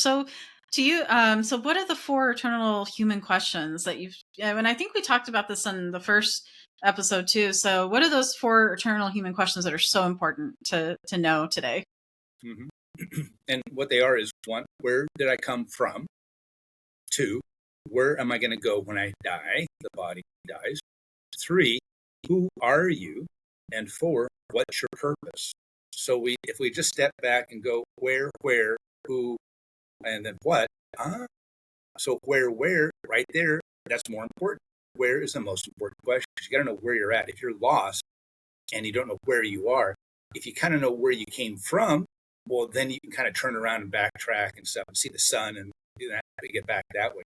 So to you, so what are the four eternal human questions that and I think we talked about this in the first episode too. So what are those four eternal human questions that are so important to know today? Mm-hmm. And what they are is, one, where did I come from? Two, where am I going to go when I die? The body dies. Three, who are you? And four, what's your purpose? So if we just step back and go where, who, and then what? So where, right there, that's more important. Where is the most important question? You got to know where you're at. If you're lost and you don't know where you are, if you kind of know where you came from, well, then you can kind of turn around and backtrack and stuff and see the sun and do that to get back that way.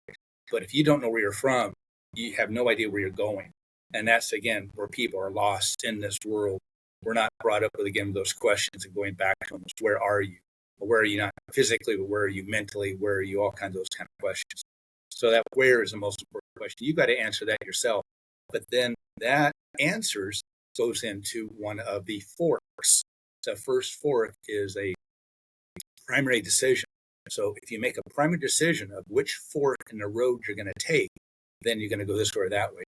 But if you don't know where you're from, you have no idea where you're going. And that's, again, where people are lost in this world. We're not brought up with, again, those questions and going back to them. Where are you? Where are you not physically, but where are you mentally? Where are you? All kinds of those kind of questions. So that where is the most important question. You got to answer that yourself. But then that answers goes into one of the forks. The first fork is a primary decision. So if you make a primary decision of which fork in the road you're going to take, then you're going to go this way or that way.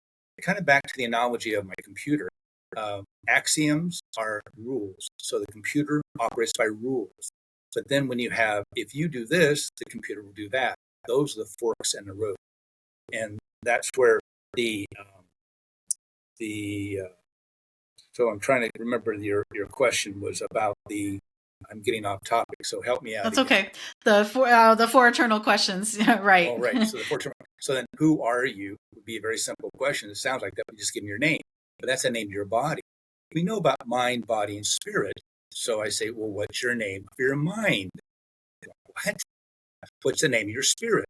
Kind of back to the analogy of my computer. Axioms are rules. So the computer operates by rules. But then if you do this, the computer will do that. Those are the forks in the road. And that's where so I'm trying to remember your question was about I'm getting off topic, so help me out. That's again. Okay. The four eternal questions, right? Oh, right. So so then, who are you? Would be a very simple question. It sounds like that. You just give them your name, but that's the name of your body. We know about mind, body, and spirit. So I say, well, what's your name of your mind? What? What's the name of your spirit?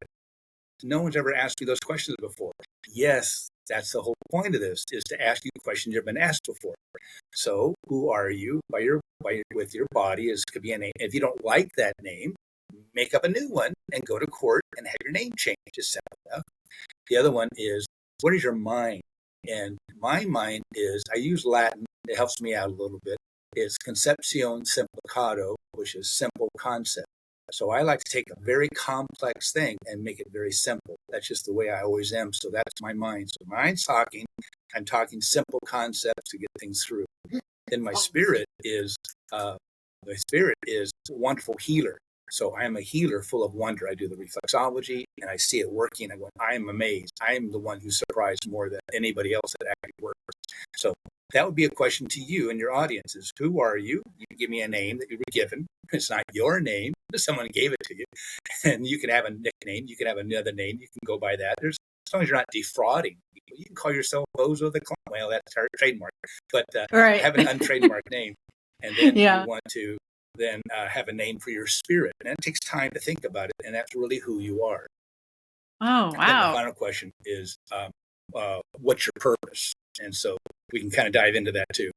No one's ever asked me those questions before. Yes, that's the whole point of this, is to ask you questions you've been asked before. So, who are you? With your body could be a name. If you don't like that name, make up a new one and go to court and have your name changed. Just simple enough. The other one is, what is your mind? And my mind is, I use Latin. It helps me out a little bit. It's conception simplicato, which is simple concept. So I like to take a very complex thing and make it very simple. That's just the way I always am. So that's my mind. So mind's talking. I'm talking simple concepts to get things through. Then my spirit is a wonderful healer. So I am a healer full of wonder. I do the reflexology and I see it working. I am amazed. I am the one who's surprised more than anybody else that actually works. So that would be a question to you and your audience is, who are you? You can give me a name that you were given. It's not your name. Someone gave it to you. And you can have a nickname. You can have another name. You can go by that. As long as you're not defrauding people. You can call yourself Bozo the Clown. Well, that's our trademark. But right. Have an untrademarked name. And then you want to then have a name for your spirit. And it takes time to think about it. And that's really who you are. Oh, wow. And the final question is, what's your purpose? And so we can kind of dive into that too.